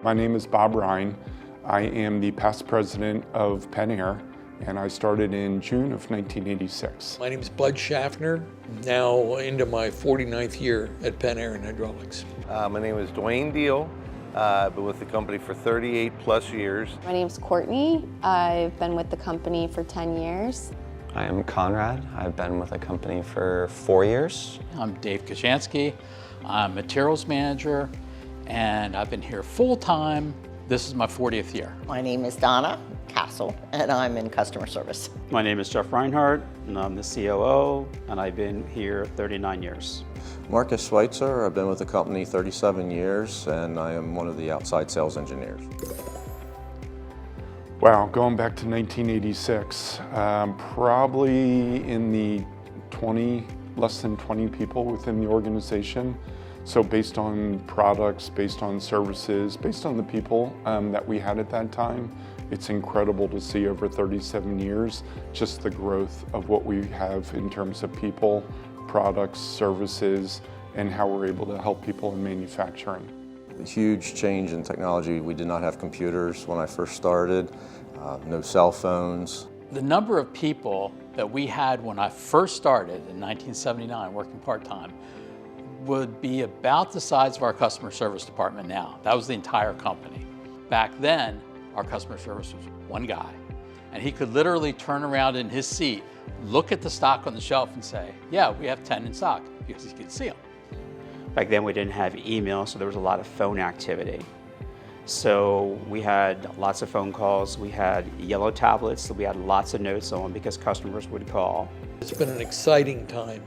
My name is Bob Ryan. I am the past president of PennAir, and I started in June of 1986. My name is Bud Schaffner, now into my 49th year at PennAir in hydraulics. My name is Dwayne Deal. I've been with the company for 38 plus years. My name's Courtney. I've been with the company for 10 years. I am Conrad. I've been with the company for 4 years. I'm Dave Kashansky. I'm materials manager, and I've been here full-time. This is my 40th year. My name is Donna Castle, and I'm in customer service. My name is Jeff Reinhardt, and I'm the COO, and I've been here 39 years. Marcus Schweitzer. I've been with the company 37 years, and I am one of the outside sales engineers. Wow, going back to 1986, probably in the less than 20 people within the organization. So based on products, based on services, based on the people that we had at that time, it's incredible to see over 37 years just the growth of what we have in terms of people, products, services, and how we're able to help people in manufacturing. A huge change in technology. We did not have computers when I first started, no cell phones. The number of people that we had when I first started in 1979 working part-time would be about the size of our customer service department now. That was the entire company. Back then, our customer service was one guy, and he could literally turn around in his seat, look at the stock on the shelf and say, yeah, we have 10 in stock, because he could see them. Back then we didn't have email, so there was a lot of phone activity. So we had lots of phone calls. We had yellow tablets that we had lots of notes on because customers would call. It's been an exciting time.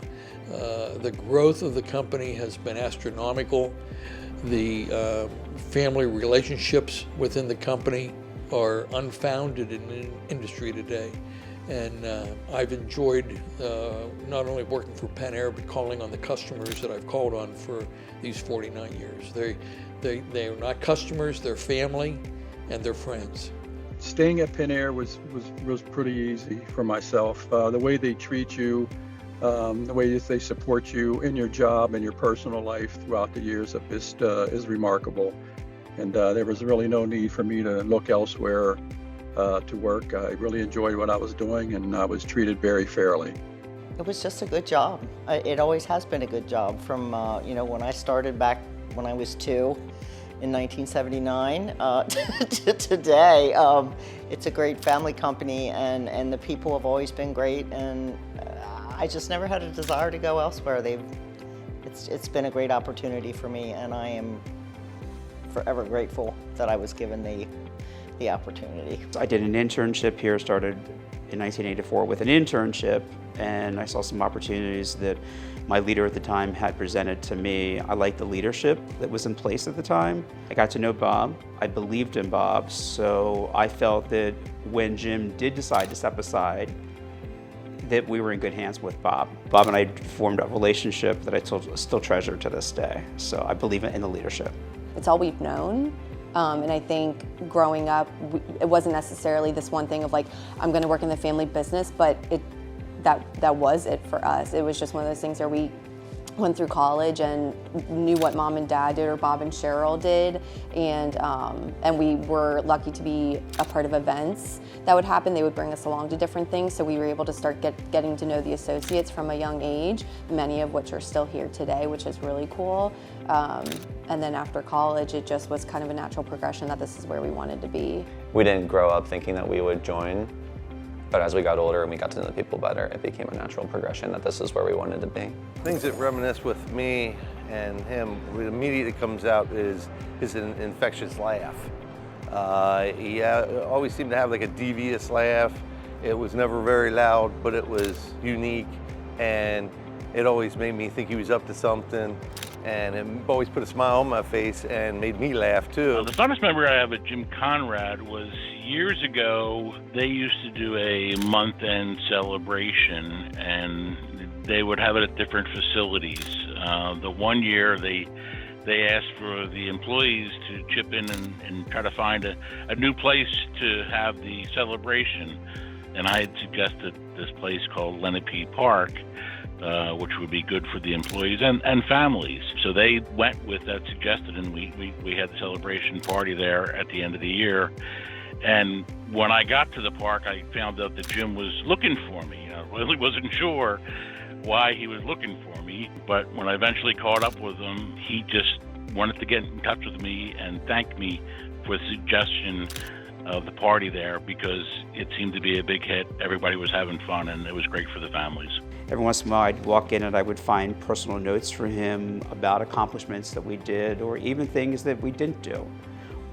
The growth of the company has been astronomical. The family relationships within the company are unfounded in the industry today. And I've enjoyed not only working for PennAir, but calling on the customers that I've called on for these 49 years. They are not customers, they're family, and they're friends. Staying at PennAir was pretty easy for myself. The way they treat you, the way they support you in your job and your personal life throughout the years is remarkable. And there was really no need for me to look elsewhere to work. I really enjoyed what I was doing, and I was treated very fairly. It was just a good job. It always has been a good job. From when I started back when I was 2 in 1979 to today, it's a great family company, and the people have always been great, and I just never had a desire to go elsewhere. It's been a great opportunity for me, and I am forever grateful that I was given the opportunity. I did an internship here, started in 1984 with an internship, and I saw some opportunities that my leader at the time had presented to me. I liked the leadership that was in place at the time. I got to know Bob. I believed in Bob, so I felt that when Jim did decide to step aside, that we were in good hands with Bob. Bob and I formed a relationship that I still treasure to this day, so I believe in the leadership. It's all we've known. And I think growing up, it wasn't necessarily this one thing of like, I'm going to work in the family business, but that was it for us. It was just one of those things where we went through college and knew what mom and dad did, or Bob and Cheryl did, and we were lucky to be a part of events that would happen. They would bring us along to different things, so we were able to start getting to know the associates from a young age, many of which are still here today, which is really cool. And then after college, it just was kind of a natural progression that this is where we wanted to be. We didn't grow up thinking that we would join, but as we got older and we got to know the people better, it became a natural progression that this is where we wanted to be. Things that reminisce with me and him, what immediately comes out is an infectious laugh. He always seemed to have like a devious laugh. It was never very loud, but it was unique, and it always made me think he was up to something. And it always put a smile on my face and made me laugh too. The fondest memory I have of Jim Conrad was years ago. They used to do a month-end celebration, and they would have it at different facilities. The one year they asked for the employees to chip in and try to find a new place to have the celebration. And I had suggested this place called Lenape Park. which would be good for the employees and families. So they went with that suggested, and we had the celebration party there at the end of the year. And when I got to the park, I found out that Jim was looking for me. I really wasn't sure why he was looking for me, but when I eventually caught up with him, he just wanted to get in touch with me and thank me for the suggestion of the party there, because it seemed to be a big hit. Everybody was having fun, and it was great for the families. Every once in a while I'd walk in and I would find personal notes for him about accomplishments that we did or even things that we didn't do.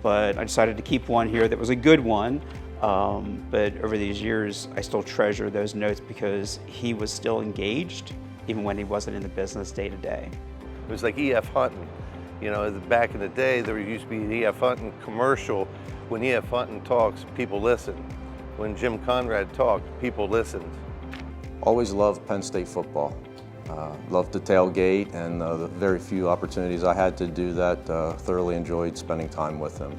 But I decided to keep one here that was a good one. But over these years, I still treasure those notes because he was still engaged even when he wasn't in the business day to day. It was like E.F. Hunting. You know, back in the day, there used to be an E.F. Hunting commercial. When E.F. Hunting talks, people listen. When Jim Conrad talked, people listened. Always loved Penn State football. Loved to tailgate, and the very few opportunities I had to do that, thoroughly enjoyed spending time with him.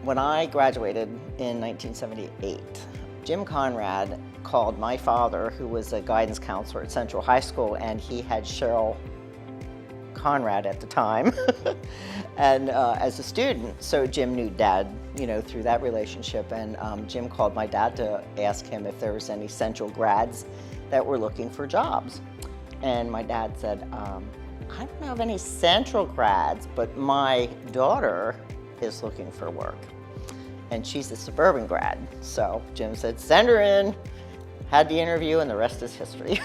When I graduated in 1978, Jim Conrad called my father, who was a guidance counselor at Central High School, and he had Cheryl Conrad at the time, and as a student. So Jim knew Dad, you know, through that relationship, and Jim called my dad to ask him if there was any Central grads that were looking for jobs. And my dad said, I don't know of any Central grads, but my daughter is looking for work, and she's a suburban grad. So Jim said, send her in, had the interview, and the rest is history.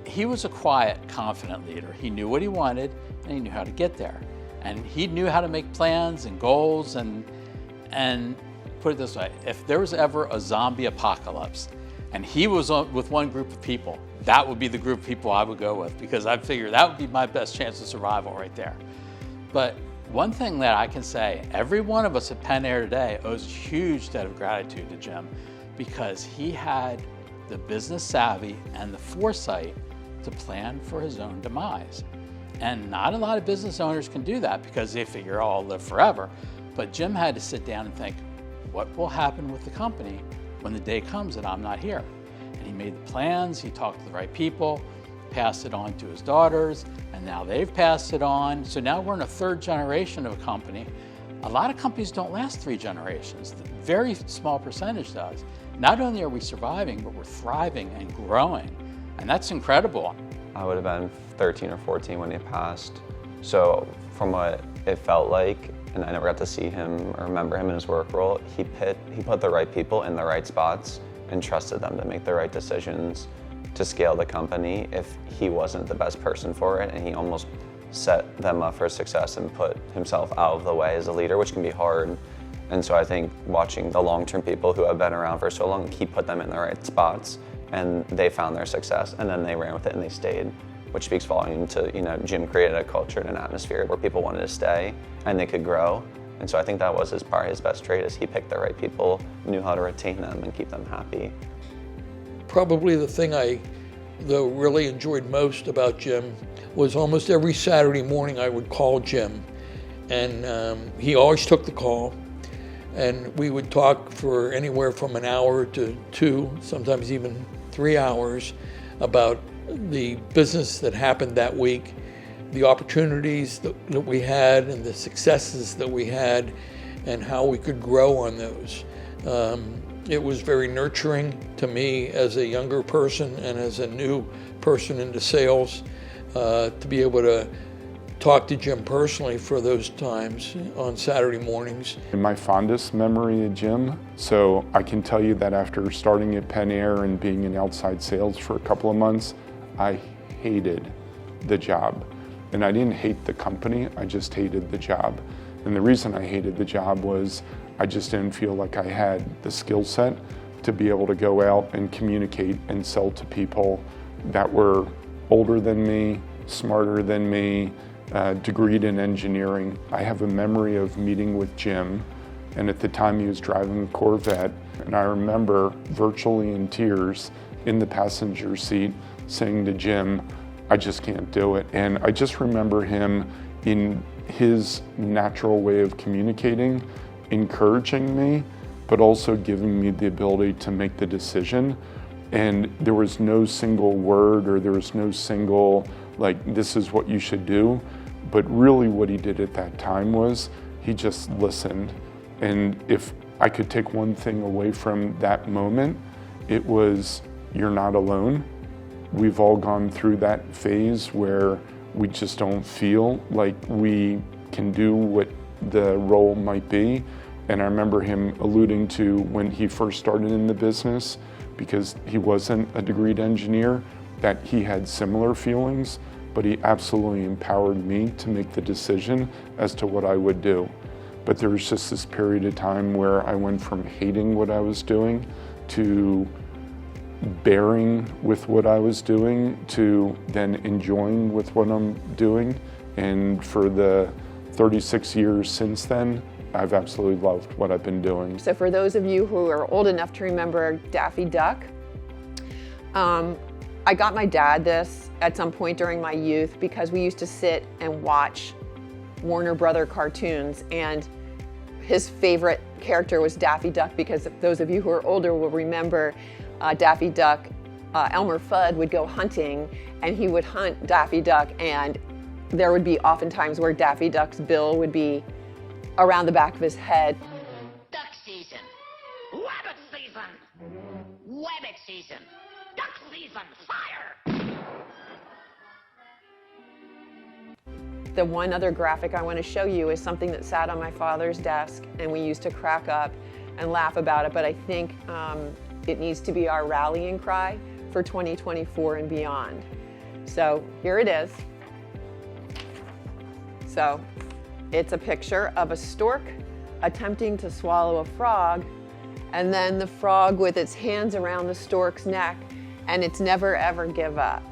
He was a quiet, confident leader. He knew what he wanted, and he knew how to get there. And he knew how to make plans and goals, and put it this way, if there was ever a zombie apocalypse, and he was with one group of people, that would be the group of people I would go with, because I figured that would be my best chance of survival right there. But one thing that I can say, every one of us at PennAir today owes a huge debt of gratitude to Jim, because he had the business savvy and the foresight to plan for his own demise. And not a lot of business owners can do that because they figure, oh, I'll live forever. But Jim had to sit down and think, what will happen with the company when the day comes that I'm not here? And he made the plans, he talked to the right people, passed it on to his daughters, and now they've passed it on. So now we're in a third generation of a company. A lot of companies don't last 3 generations. A very small percentage does. Not only are we surviving, but we're thriving and growing. And that's incredible. I would have been 13 or 14 when he passed. So from what it felt like, and I never got to see him or remember him in his work role, he put the right people in the right spots and trusted them to make the right decisions to scale the company if he wasn't the best person for it, and he almost set them up for success and put himself out of the way as a leader, which can be hard. And so I think watching the long-term people who have been around for so long, he put them in the right spots, and they found their success, and then they ran with it and they stayed, which speaks volume to, you know, Jim created a culture and an atmosphere where people wanted to stay and they could grow. And so I think that was probably his best trait, is he picked the right people, knew how to retain them and keep them happy. Probably the thing I really enjoyed most about Jim was almost every Saturday morning I would call Jim, and he always took the call, and we would talk for anywhere from an hour to 2, sometimes even 3 hours, about the business that happened that week, the opportunities that we had and the successes that we had, and how we could grow on those. It was very nurturing to me as a younger person and as a new person into sales to be able to talk to Jim personally for those times on Saturday mornings. My fondest memory of Jim, so I can tell you that after starting at PennAir and being in outside sales for a couple of months, I hated the job. And I didn't hate the company, I just hated the job. And the reason I hated the job was I just didn't feel like I had the skill set to be able to go out and communicate and sell to people that were older than me, smarter than me, degreed in engineering. I have a memory of meeting with Jim, and at the time he was driving a Corvette, and I remember virtually in tears in the passenger seat saying to Jim, I just can't do it. And I just remember him in his natural way of communicating, encouraging me, but also giving me the ability to make the decision And there was no single word or there was no single, like, this is what you should do. But really what he did at that time was he just listened. And if I could take one thing away from that moment, it was, you're not alone. We've all gone through that phase where we just don't feel like we can do what the role might be. And I remember him alluding to when he first started in the business, because he wasn't a degreed engineer, that he had similar feelings, but he absolutely empowered me to make the decision as to what I would do. But there was just this period of time where I went from hating what I was doing to bearing with what I was doing to then enjoying with what I'm doing. And for the 36 years since then, I've absolutely loved what I've been doing. So for those of you who are old enough to remember Daffy Duck, I got my dad this at some point during my youth because we used to sit and watch Warner Brother cartoons, and his favorite character was Daffy Duck, because those of you who are older will remember Daffy Duck, Elmer Fudd would go hunting and he would hunt Daffy Duck, and there would be oftentimes where Daffy Duck's bill would be around the back of his head. Duck season, rabbit season, rabbit season, duck season, fire! The one other graphic I want to show you is something that sat on my father's desk, and we used to crack up and laugh about it, but I think it needs to be our rallying cry for 2024 and beyond. So here it is. So it's a picture of a stork attempting to swallow a frog, and then the frog with its hands around the stork's neck, and it's never ever give up.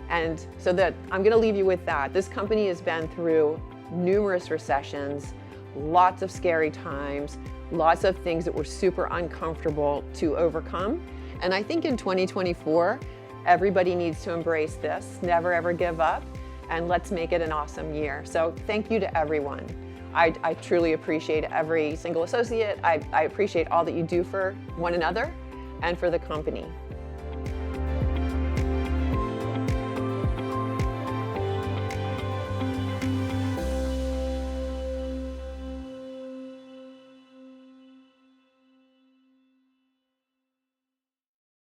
And so that I'm going to leave you with that. This company has been through numerous recessions, lots of scary times, lots of things that were super uncomfortable to overcome. And I think in 2024, everybody needs to embrace this, never ever give up, and let's make it an awesome year. So thank you to everyone. I truly appreciate every single associate. I appreciate all that you do for one another and for the company.